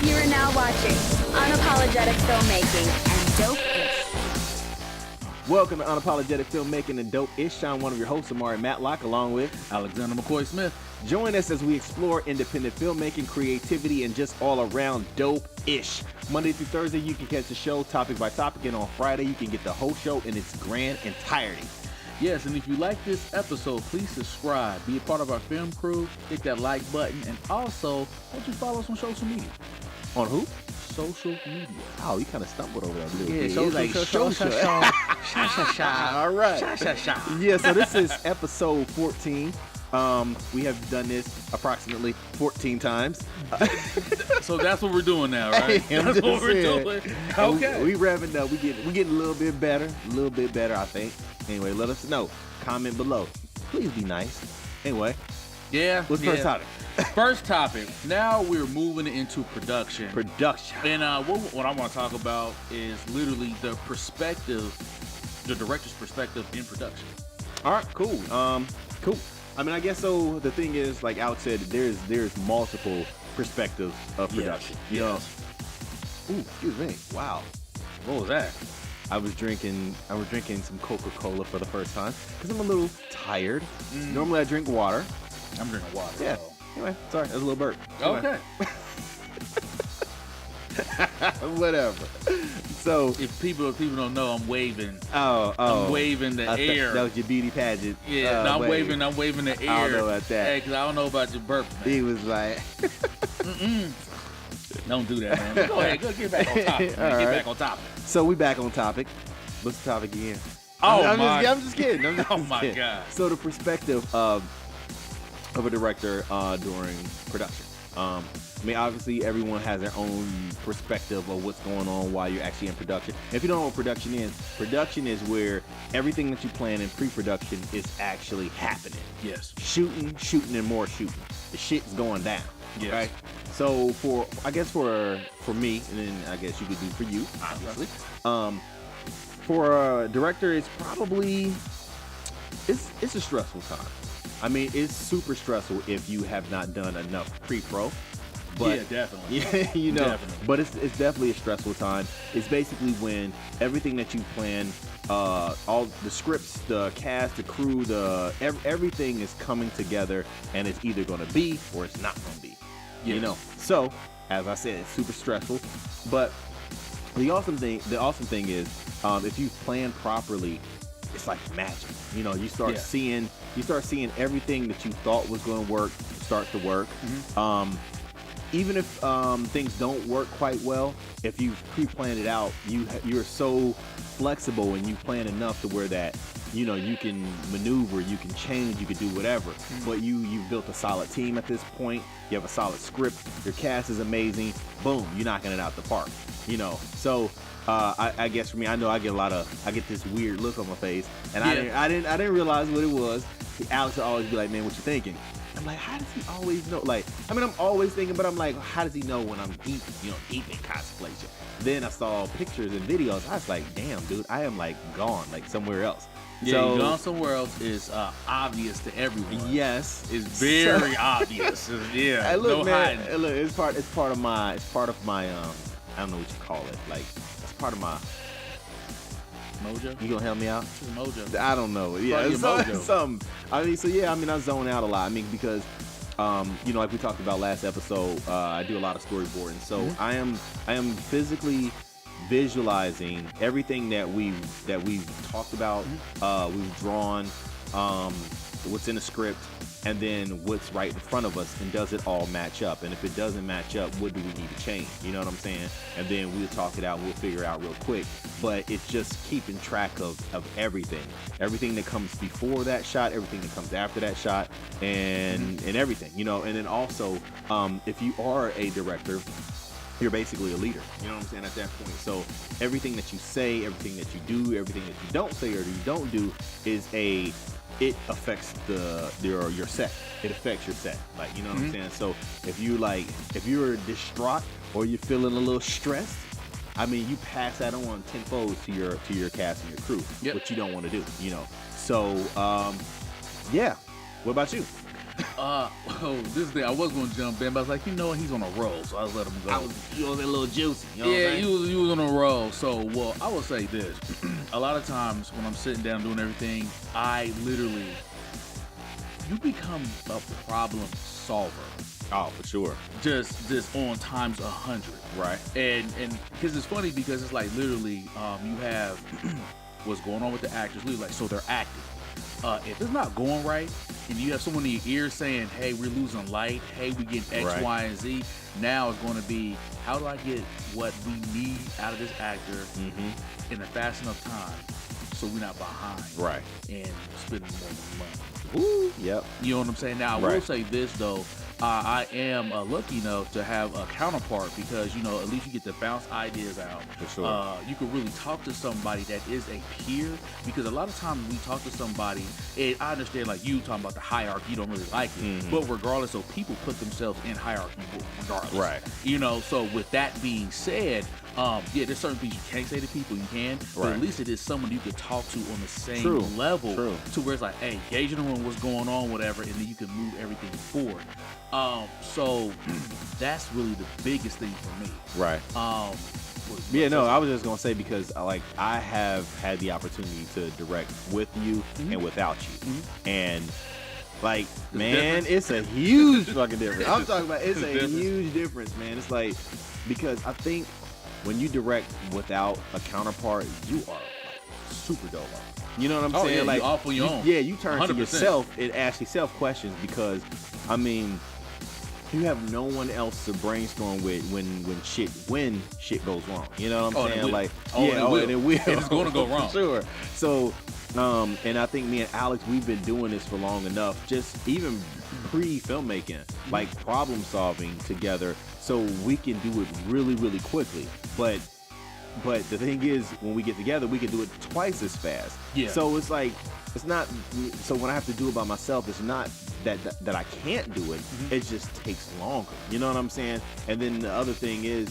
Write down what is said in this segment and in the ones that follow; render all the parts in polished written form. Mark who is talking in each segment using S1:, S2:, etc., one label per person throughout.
S1: You are now watching Unapologetic Filmmaking and Dope-ish.
S2: Welcome to Unapologetic Filmmaking and Dope-ish. I'm one of your hosts, Amari Matlock, along with
S3: Alexander McCoy Smith.
S2: Join us as we explore independent filmmaking, creativity, and just all around dope-ish. Monday through Thursday, you can catch the show topic by topic, and on Friday, you can get the whole show in its grand entirety.
S3: Yes, and if you like this episode, please subscribe, be a part of our film crew, hit that like button, and also, don't you follow us on social media?
S2: On who?
S3: Social media.
S2: Oh, you kind of stumbled over that a little
S3: Yeah,
S2: bit.
S3: social,
S2: It's like,
S3: All
S2: right.
S3: right.
S2: Yeah, so this is episode 14. We have done this approximately 14 times.
S3: So that's what we're doing now, right? That's what we're doing. Okay.
S2: We revving up. We getting a little bit better, I think. Anyway, let us know. Comment below. Please be nice. Anyway,
S3: Yeah.
S2: what's first topic?
S3: First topic. Now we're moving into production.
S2: Production.
S3: And what I want to talk about is literally the director's perspective in production.
S2: All right, cool. Cool. I mean, I guess so. The thing is, like Alex said, there's multiple perspectives of production.
S3: Yes.
S2: You know. Ooh, excuse me. Wow.
S3: What was that?
S2: I was drinking some Coca-Cola for the first time because I'm a little tired. Normally I drink water.
S3: I'm drinking water.
S2: Yeah.
S3: So.
S2: Anyway, sorry, that was a little burp.
S3: Okay.
S2: Whatever. So
S3: If people don't know, I'm waving.
S2: I'm
S3: I'm waving the air.
S2: That was your beauty pageant.
S3: Yeah, no, I'm
S2: wave.
S3: waving the air.
S2: I don't know about that.
S3: Hey, cause I don't know about your burp. Man.
S2: He was like,
S3: Don't do that, man. But go ahead, go get back on topic. Man.
S2: All
S3: Get
S2: right.
S3: back on topic.
S2: so we back on topic. What's the topic again?
S3: Oh
S2: I'm
S3: my!
S2: just kidding. I'm just
S3: Oh my
S2: kidding.
S3: God.
S2: So the perspective of a director during production. I mean, obviously, everyone has their own perspective of what's going on while you're actually in production. And if you don't know what production is where everything that you plan in pre-production is actually happening.
S3: Yes.
S2: Shooting, and more shooting. The shit's going down.
S3: Yes.
S2: Okay? So for me, and then I guess you could do for you, obviously. For a director, it's probably it's a stressful time. I mean, it's super stressful if you have not done enough pre-pro. But,
S3: Yeah, definitely.
S2: Yeah, you know.
S3: Definitely.
S2: But it's definitely a stressful time. It's basically when everything that you plan, all the scripts, the cast, the crew, everything is coming together, and it's either going to be or it's not going to be. You
S3: Yes.
S2: know. So, as I said, it's super stressful. But the awesome thing is, if you plan properly, it's like magic. You know, you start seeing everything that you thought was going to work start to work. Even if things don't work quite well, if you pre-planned it out, you're so flexible and you plan enough to where that, you know, you can maneuver, you can change, you can do whatever. But you've built a solid team at this point. You have a solid script. Your cast is amazing. Boom, you're knocking it out the park. You know, so I guess for me, I know I get this weird look on my face, and I didn't realize what it was. Alex would always be like, "Man, what you thinking?" I'm like, how does he always know? Like, I mean, I'm always thinking, but I'm like, how does he know when I'm deep in contemplation? Then I saw pictures and videos. I was like, damn, dude, I am like gone, like somewhere else.
S3: Yeah,
S2: so,
S3: gone somewhere else is obvious to everyone.
S2: Yes,
S3: It's very obvious. Yeah.
S2: Hey, look,
S3: no
S2: man,
S3: hiding.
S2: hey, look, it's part of my I don't know what you call it. Like, it's part of my.
S3: Mojo.
S2: You gonna help me out?
S3: It's mojo.
S2: I don't know. Yeah,
S3: Part of your
S2: it's
S3: mojo.
S2: something. I mean, I zone out a lot. I mean, because, you know, like we talked about last episode, I do a lot of storyboarding. So I am physically visualizing everything that we've talked about, we've drawn, what's in the script, and then what's right in front of us, and does it all match up? And if it doesn't match up, what do we need to change? You know what I'm saying? And then we'll talk it out, we'll figure it out real quick. But it's just keeping track of everything that comes before that shot, everything that comes after that shot, and everything, you know. And then also, if you are a director, you're basically a leader. You know what I'm saying? At that point. So everything that you say, everything that you do, everything that you don't say or you don't do it affects your set. It affects your set. Like, you know what I'm saying? So if you're distraught or you're feeling a little stressed, I mean, you pass that on tenfold to your cast and your crew, which you don't want to do, you know. So, yeah. What about you?
S3: this thing I was gonna jump in, but I was like, you know what, he's on a roll, so I was let him go.
S2: You was a little juicy. You know what I'm
S3: Yeah,
S2: saying?
S3: he was on a roll. So, well, I will say this: a lot of times when I'm sitting down doing everything, you become a problem solver.
S2: Oh, for sure.
S3: Just on times 100.
S2: Right.
S3: And because it's funny because it's like literally you have what's going on with the actors. Literally, like, so they're acting. If it's not going right, and you have someone in your ear saying, "Hey, we're losing light. Hey, we get X,
S2: Right.
S3: Y, and Z." Now it's going to be, how do I get what we need out of this actor in a fast enough time so we're not behind,
S2: Right.
S3: and spending more money.
S2: Woo. Yep.
S3: You know what I'm saying? Now, I will
S2: Right.
S3: say this, though. I am lucky enough to have a counterpart because, you know, at least you get to bounce ideas out.
S2: For sure.
S3: You can really talk to somebody that is a peer, because a lot of times we talk to somebody, and I understand, like you talking about the hierarchy, you don't really like it. But regardless, so people put themselves in hierarchy regardless.
S2: Right.
S3: You know, so with that being said, yeah, there's certain things you can't say to people, you can, but
S2: Right.
S3: at least it is someone you can talk to on the same
S2: True.
S3: level
S2: True.
S3: to where it's like, hey, engage in the room, what's going on, whatever, and then you can move everything forward. So that's really the biggest thing for me.
S2: Right. Yeah, no, I was just gonna say because I have had the opportunity to direct with you and without you, and like, man, it's a huge fucking difference. I'm talking about it's a
S3: difference.
S2: huge difference, man. It's like, because I think when you direct without a counterpart, you are like super dope. You know what I'm
S3: Oh,
S2: saying?
S3: yeah,
S2: like
S3: you off on your own.
S2: Yeah, you turn to
S3: 100%.
S2: yourself and ask yourself questions because, I mean, you have no one else to brainstorm with when shit goes wrong. You know what I'm
S3: Oh, and it
S2: saying?
S3: will.
S2: Like,
S3: Oh,
S2: yeah,
S3: and it will.
S2: and it will.
S3: And it's gonna go wrong.
S2: For sure. So, and I think me and Alex, we've been doing this for long enough, just even pre-filmmaking, like problem solving together, so we can do it really, really quickly. But the thing is, when we get together, we can do it twice as fast.
S3: Yeah.
S2: So it's like, it's not. So when I have to do it by myself, it's not that I can't do it. It just takes longer. You know what I'm saying? And then the other thing is,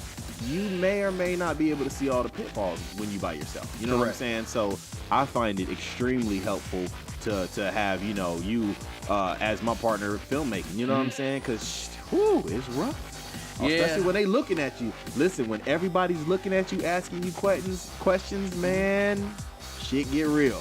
S2: you may or may not be able to see all the pitfalls when you by yourself. You know what I'm
S3: Correct.
S2: saying? So I find it extremely helpful to have you as my partner filmmaking. You know what I'm saying? Because it's rough.
S3: Yeah.
S2: Especially when they looking at you. Listen, when everybody's looking at you, asking you questions, man, shit get real.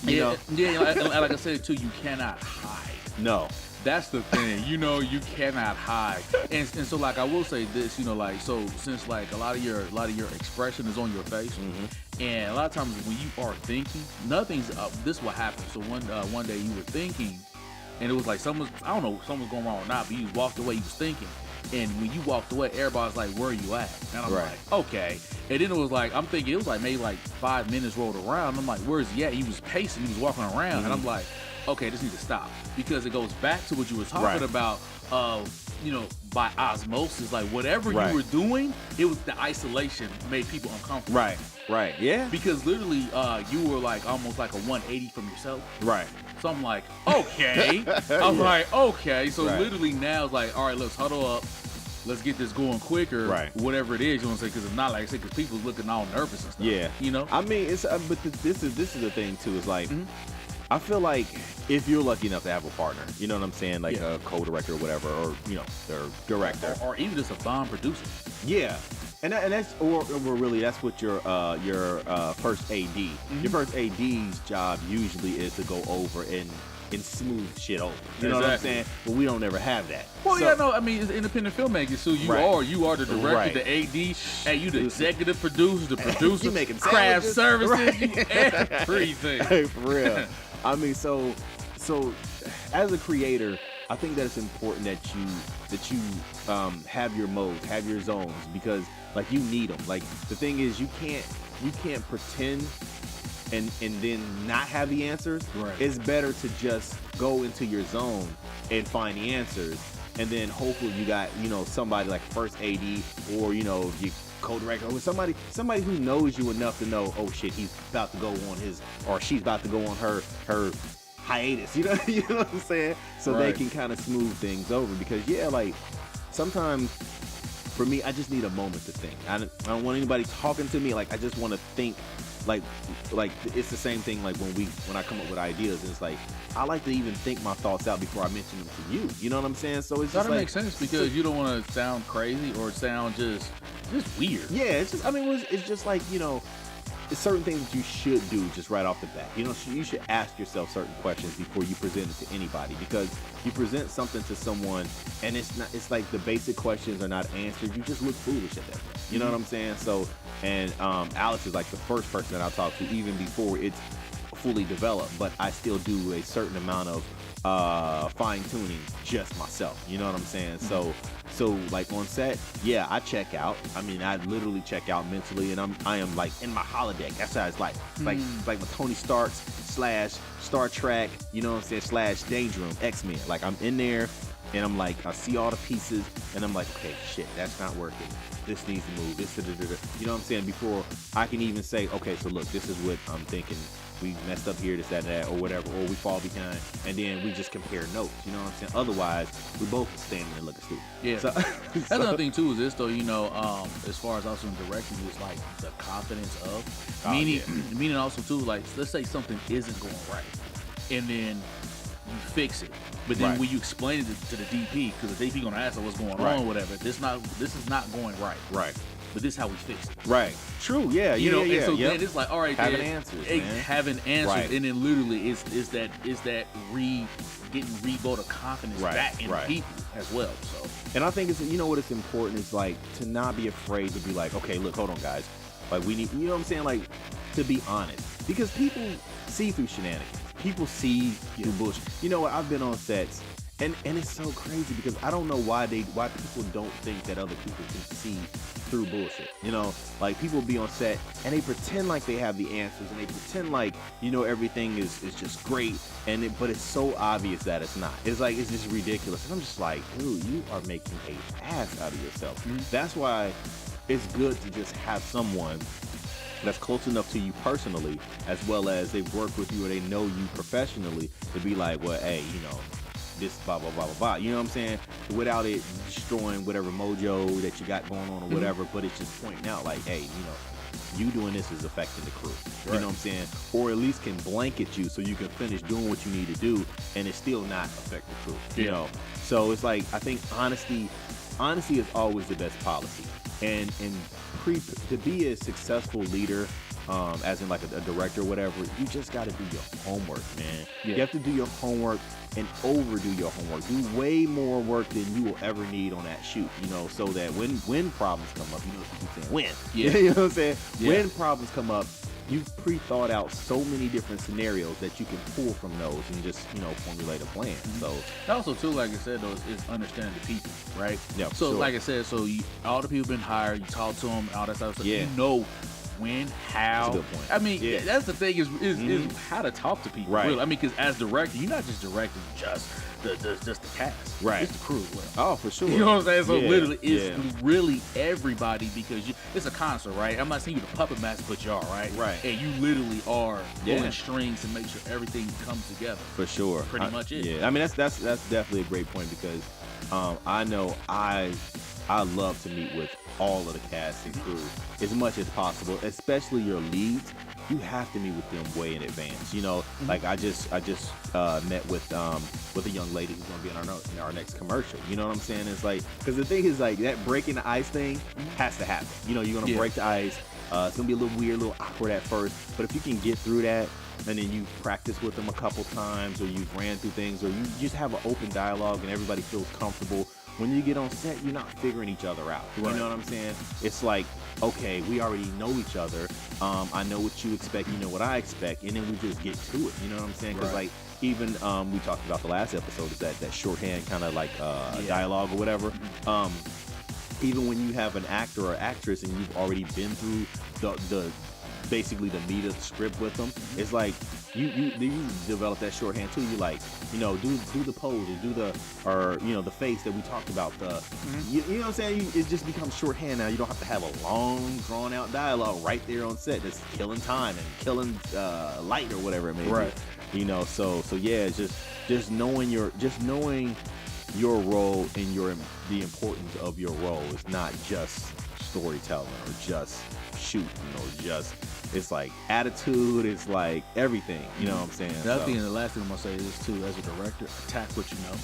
S2: You know?
S3: Yeah, like I said too, you cannot hide.
S2: No.
S3: That's the thing, you know, you cannot hide. And so, like, I will say this, you know, like, so since like a lot of your expression is on your face, and a lot of times when you are thinking, nothing's up. This will happen. So one day you were thinking, and it was like someone's going wrong or not, but you walked away, you was thinking. And when you walked away, everybody's like, where are you at? And I'm
S2: Right.
S3: like, okay. And then it was like, I'm thinking, it was like maybe like 5 minutes rolled around. I'm like, where's he at? He was pacing, he was walking around. And I'm like, okay, this needs to stop. Because it goes back to what you were talking
S2: Right.
S3: about, you know, by osmosis, like whatever
S2: Right.
S3: you were doing, it was the isolation made people uncomfortable.
S2: Right. Yeah.
S3: Because literally, you were like almost like a 180 from yourself.
S2: Right.
S3: So I'm like, okay. I'm like, okay. So
S2: Right.
S3: literally now it's like, all right, let's huddle up. Let's get this going quicker.
S2: Right.
S3: Whatever it is, you want to say, because it's not like I said, because people's looking all nervous and stuff.
S2: Yeah.
S3: You know?
S2: I mean, it's but this is the thing too. Is like, I feel like if you're lucky enough to have a partner, you know what I'm saying, like
S3: Yeah.
S2: a co-director or whatever, or their director.
S3: Or even just a bomb producer.
S2: Yeah, and that's or really that's what your first AD. Your first AD's job usually is to go over and smooth shit over. You know what I'm
S3: Exactly.
S2: saying? But we don't ever have that.
S3: Well,
S2: So-
S3: yeah, no, I mean, it's independent filmmaking, so you
S2: Right.
S3: are the director,
S2: Right.
S3: the AD, hey, you the executive producer, the producer,
S2: You making
S3: craft
S2: sandwiches.
S3: services, you
S2: Right.
S3: everything.
S2: Hey, for real. I mean, so as a creator, I think that it's important that you have your modes, have your zones, because like you need them. Like the thing is, you can't pretend and then not have the answers.
S3: Right.
S2: It's better to just go into your zone and find the answers, and then hopefully you got somebody like first AD or you co-director or somebody who knows you enough to know, oh shit, he's about to go on his, or she's about to go on her hiatus. You know what I'm saying? So they
S3: Right.
S2: can kind of smooth things over, because like sometimes for me, I just need a moment to think. I don't want anybody talking to me. Like I just want to think like it's the same thing like when I come up with ideas, and it's like I like to even think my thoughts out before I mention them to you. You know what I'm saying? So it's just
S3: That
S2: like,
S3: makes sense because you don't want to sound crazy or sound just weird.
S2: yeah, it's just, I mean, it's just like, you know, it's certain things that you should do just right off the bat. You know, you should ask yourself certain questions before you present it to anybody, because you present something to someone and it's like the basic questions are not answered. You just look foolish at that point. You know what I'm saying? So, and Alex is like the first person that I talk to even before it's fully developed, but I still do a certain amount of fine tuning just myself. You know what I'm saying? So like on set, yeah, I check out. I mean, I literally check out mentally, and I am like in my holodeck. That's how it's like. Like my Tony Stark's / Star Trek, you know what I'm saying, / Danger Room, X-Men. Like I'm in there and I'm like, I see all the pieces and I'm like, okay, shit, that's not working. This needs to move. This, you know what I'm saying? Before I can even say, okay, so look, this is what I'm thinking. We messed up here, this, that, and that, or whatever, or we fall behind, and then we just compare notes. You know what I'm saying? Otherwise, we both standing there looking stupid.
S3: Yeah.
S2: So,
S3: That's another thing too is this though, you know, as far as also in directing is like the confidence of meaning also too, like let's say something isn't going right, and then you fix it, but then
S2: Right.
S3: when you explain it to the DP, because the DP gonna ask her what's going
S2: Right.
S3: on, or whatever. This is not going right.
S2: Right.
S3: But this is how we fix it.
S2: Right. True. Yeah.
S3: You know,
S2: yeah.
S3: and so
S2: Yep.
S3: then it's like, all right,
S2: Having
S3: then,
S2: answers, man.
S3: having answers,
S2: Right.
S3: and then literally is that getting rebuilt of confidence
S2: Right,
S3: back in
S2: right.
S3: people as well. So
S2: And I think it's, you know what, it's important is like to not be afraid to be like, okay, look, hold on, guys. Like we need, you know what I'm saying? Like to be honest, because people see through shenanigans. People see through bullshit. You know what? I've been on sets, and it's so crazy because I don't know why people don't think that other people can see through bullshit. You know, like people be on set and they pretend like they have the answers and they pretend like, you know, everything is just great, but it's so obvious that it's not. It's like, it's just ridiculous. And I'm just like, dude, you are making a ass out of yourself.
S3: Mm-hmm.
S2: That's why it's good to just have someone that's close enough to you personally, as well as they've worked with you or they know you professionally, to be like, well, hey, you know, this blah blah blah blah blah. You know what I'm saying? Without it destroying whatever mojo that you got going on or whatever, but it's just pointing out like, hey, you know, you doing this is affecting the crew.
S3: Right.
S2: You know what I'm saying? Or at least can blanket you so you can finish doing what you need to do and it still not affect the crew. You know? So it's like, I think honesty is always the best policy. And to be a successful leader, as in like a director or whatever, you just got to do your homework, man.
S3: Yeah.
S2: You have to do your homework and overdo your homework. Do way more work than you will ever need on that shoot, you know, so that when problems come up, you know what I'm saying? When?
S3: Yeah.
S2: You know what I'm saying?
S3: Yeah.
S2: When problems come up, you've pre-thought out so many different scenarios that you can pull from those and just, you know, formulate a plan. So,
S3: and also too, like I said though, is understanding the people, right?
S2: Yeah,
S3: So
S2: sure.
S3: like I said, so all the people been hired, you talk to them, all that stuff. So
S2: Yeah.
S3: you know when, how.
S2: That's a good point.
S3: I mean,
S2: Yeah.
S3: that's the thing is how to talk to people.
S2: Right.
S3: Really. I mean, because as director, you're not just directing just the cast.
S2: Right.
S3: It's the crew as well.
S2: oh, for sure.
S3: You know what I'm saying? So
S2: Yeah,
S3: literally, it's
S2: yeah.
S3: really everybody, because it's a concert, right? I'm not saying you the puppet master, but you are, right?
S2: Right.
S3: And you literally are
S2: Yeah.
S3: pulling strings to make sure everything comes together.
S2: For sure.
S3: Pretty much it.
S2: Yeah, I mean that's definitely a great point because I know I love to meet with all of the cast and crew as much as possible, especially your leads. You have to meet with them way in advance. You know, like I just met with a young lady who's gonna be in our next commercial. You know what I'm saying? It's like, because the thing is like that breaking the ice thing has to happen. You know, you're gonna
S3: Yeah.
S2: break the ice. It's gonna be a little weird, a little awkward at first, but if you can get through that, and then you practice with them a couple times, or you've ran through things, or you just have an open dialogue and everybody feels comfortable. When you get on set, you're not figuring each other out.
S3: Right.
S2: You know what I'm saying? It's like, okay, we already know each other. I know what you expect, you know what I expect, and then we just get to it. You know what I'm saying? Because
S3: Right.
S2: like even we talked about the last episode is that shorthand kind of like dialogue or whatever. Even when you have an actor or actress and you've already been through the basically the meat of the script with them, it's like you develop that shorthand too. You like, you know, do the pose or you know, the face that we talked about. You know what I'm saying? It just becomes shorthand now. You don't have to have a long drawn out dialogue right there on set that's killing time and killing light or whatever it may
S3: Right.
S2: be. You know, so yeah, just knowing your role and the importance of your role is not just storytelling or just shooting or just, it's like attitude, it's like everything. You know what I'm saying?
S3: The other
S2: So,
S3: thing, and the last thing I'm gonna say is too, as a director, attack what you know.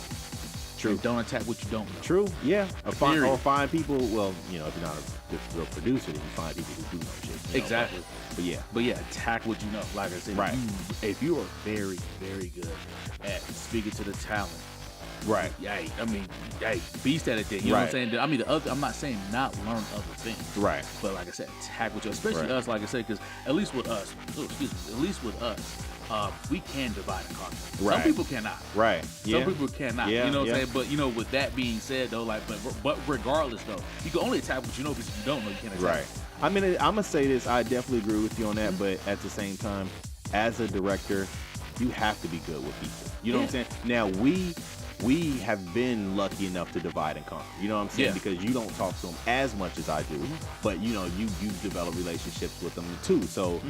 S2: true.
S3: And don't attack what you don't know.
S2: True, yeah.
S3: Period.
S2: Or find people, well, you know, if you're not a good real producer, then you find people who do know shit. You know,
S3: Exactly.
S2: But yeah.
S3: But yeah, attack what you know. Like I said,
S2: Right.
S3: if you are very, very good at speaking to the talent,
S2: Right.
S3: hey, I mean, hey, beast at it. Then you know what I'm
S2: Right.
S3: saying? I mean, I'm not saying not learn other things,
S2: Right.
S3: but like I said, attack with you, especially
S2: Right.
S3: us. Like I said, because at least with us, we can divide and conquer.
S2: Right.
S3: Some people cannot.
S2: Right.
S3: Some people cannot.
S2: Yeah,
S3: You know what
S2: yeah.
S3: I'm saying? But you know, with that being said, though, like, but regardless, though, you can only attack what you know, because if you don't know, you can't attack.
S2: Right. I mean, I'm gonna say this. I definitely agree with you on that, but at the same time, as a director, you have to be good with people. You know what I'm saying? Now we have been lucky enough to divide and conquer. You know what I'm saying?
S3: Yeah.
S2: Because you don't talk to them as much as I do, but you know you develop relationships with them too. So,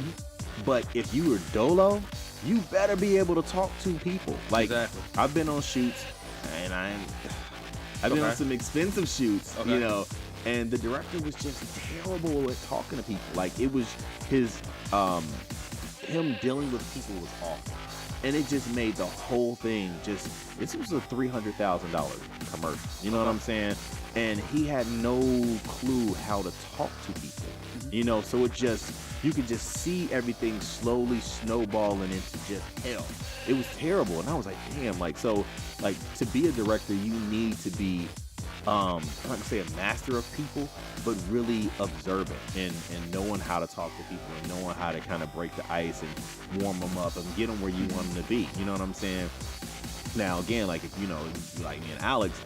S2: but if you were Dolo, you better be able to talk to people. Like
S3: Exactly.
S2: I've been on shoots, and I've been on
S3: Okay.
S2: some expensive shoots.
S3: Okay.
S2: You know. And the director was just terrible at talking to people. Like it was his him dealing with people was awful. And it just made the whole thing just, this was a $300,000 commercial. You know what I'm saying? And he had no clue how to talk to people. You know, so it just, you could just see everything slowly snowballing into just hell. It was terrible. And I was like, damn, like, so like to be a director, you need to be I'm not gonna say a master of people, but really observant and knowing how to talk to people and knowing how to kind of break the ice and warm them up and get them where you want them to be. You know what I'm saying? Now, again, like if you know, like me and Alex,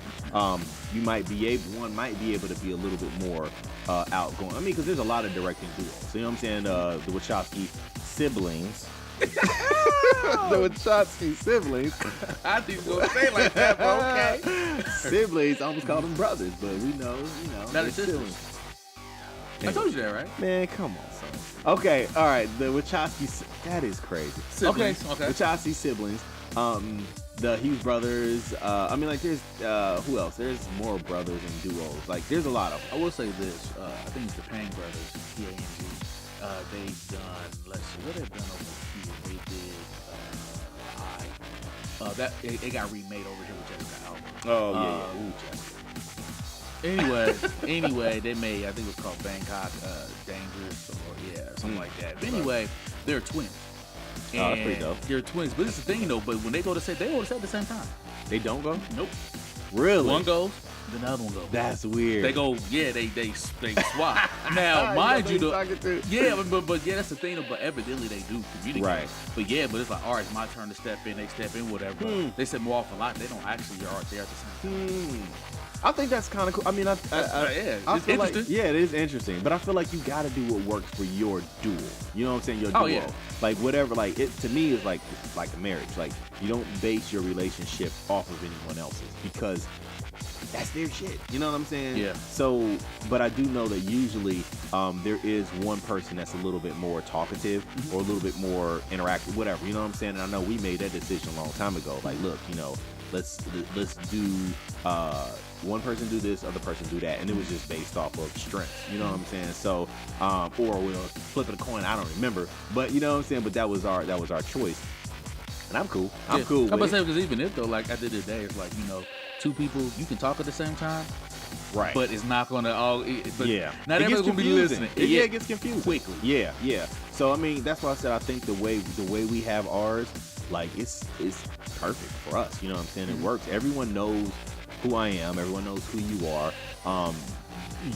S2: you might be able to be a little bit more outgoing. I mean, because there's a lot of directing duos. So, you know what I'm saying? The Wachowski siblings. The Wachowski siblings.
S3: I think you're gonna say it like that, bro. Okay.
S2: Siblings, I almost called them brothers, but we know, you know,
S3: Not
S2: they're
S3: the sisters.
S2: siblings.
S3: I told you that, right?
S2: Man, come on, son. Okay, all right. The Wachowski, that is crazy.
S3: Siblings, okay.
S2: Wachowski siblings. The Hughes brothers. I mean, like, there's who else? There's more brothers and duos. Like, there's a lot of them.
S3: I will say this. I think it's the Pang brothers, P-A-N-G. They've done, let's see, what they've done over here. They did, it got remade over here with Jessica Alba.
S2: Oh yeah. Ooh, Jessica.
S3: Anyway, they made, I think it was called Bangkok Dangerous, or something like that. But anyway, they're twins.
S2: Oh, that's pretty dope.
S3: They're twins, but it's the thing though. But when they go to set, they go to set at the same time.
S2: They don't go?
S3: Nope.
S2: Really?
S3: One goes, then the other one goes.
S2: That's weird.
S3: They go, yeah, they swap. Now, mind you, though, yeah, but yeah, that's the thing. But evidently they do communicate.
S2: Right.
S3: But yeah, but it's like, all right, it's my turn to step in. They step in, whatever. They set more off a lot. They don't actually are there at the same time.
S2: I think that's kind of cool. I mean, I
S3: yeah, it's
S2: feel like,
S3: interesting.
S2: yeah, it is interesting. But I feel like you got to do what works for your duel. You know what I'm saying? Your
S3: Oh,
S2: duo.
S3: yeah.
S2: Like whatever. Like it to me is like a marriage. Like you don't base your relationship off of anyone else's because that's their shit. You know what I'm saying?
S3: Yeah.
S2: So, but I do know that usually there is one person that's a little bit more talkative or a little bit more interactive, whatever. You know what I'm saying? And I know we made that decision a long time ago. Like, look, you know, let's do one person do this, other person do that, and it was just based off of strengths. You know what I'm saying? So, or we'll flip a coin. I don't remember, but you know what I'm saying. But that was our choice, and I'm cool. I'm cool.
S3: I'm about
S2: With
S3: to
S2: it.
S3: say, because even if though, like at the end of the day, it's like, you know, two people you can talk at the same time,
S2: Right.
S3: but it's not gonna all. But
S2: Yeah.
S3: not
S2: It gets
S3: everyone's gonna be
S2: confusing.
S3: listening.
S2: Yeah, it gets confusing
S3: quickly.
S2: Yeah. So I mean, that's why I said I think the way we have ours, like it's perfect for us. You know what I'm saying? It works. Everyone knows who I am. Everyone knows who you are.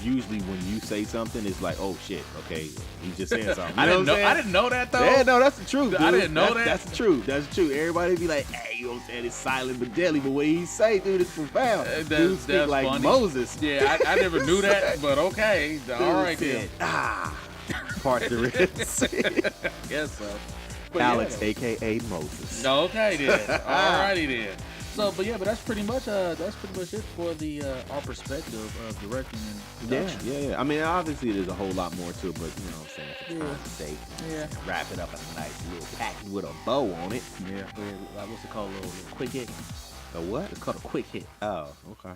S2: Usually when you say something, it's like, oh shit, okay, he just saying something. You
S3: I
S2: know
S3: didn't know.
S2: what I'm
S3: I
S2: saying?
S3: didn't know that though.
S2: Yeah, no, that's the truth.
S3: I
S2: dude.
S3: didn't know that.
S2: That's the truth. That's the truth. Everybody be like, hey, you know what I'm saying? It's silent but deadly. But what he say, dude, is profound. Dude speak
S3: that's
S2: like
S3: funny.
S2: Moses.
S3: Yeah, I never knew that, but okay.
S2: Dude
S3: All right,
S2: said,
S3: then.
S2: part the ribs.
S3: Guess so. But
S2: Alex,
S3: yeah,
S2: aka Moses.
S3: okay then. Alrighty then. So, but that's pretty much it for the our perspective of directing and production.
S2: Yeah. I mean, obviously, there's a whole lot more to it, but you know what I'm saying? For
S3: Yeah.
S2: time's sake,
S3: Yeah.
S2: wrap it up in a nice little package with a bow on it.
S3: Yeah. What's it called? A little quick hit.
S2: A what?
S3: It's called a quick hit.
S2: Oh, okay.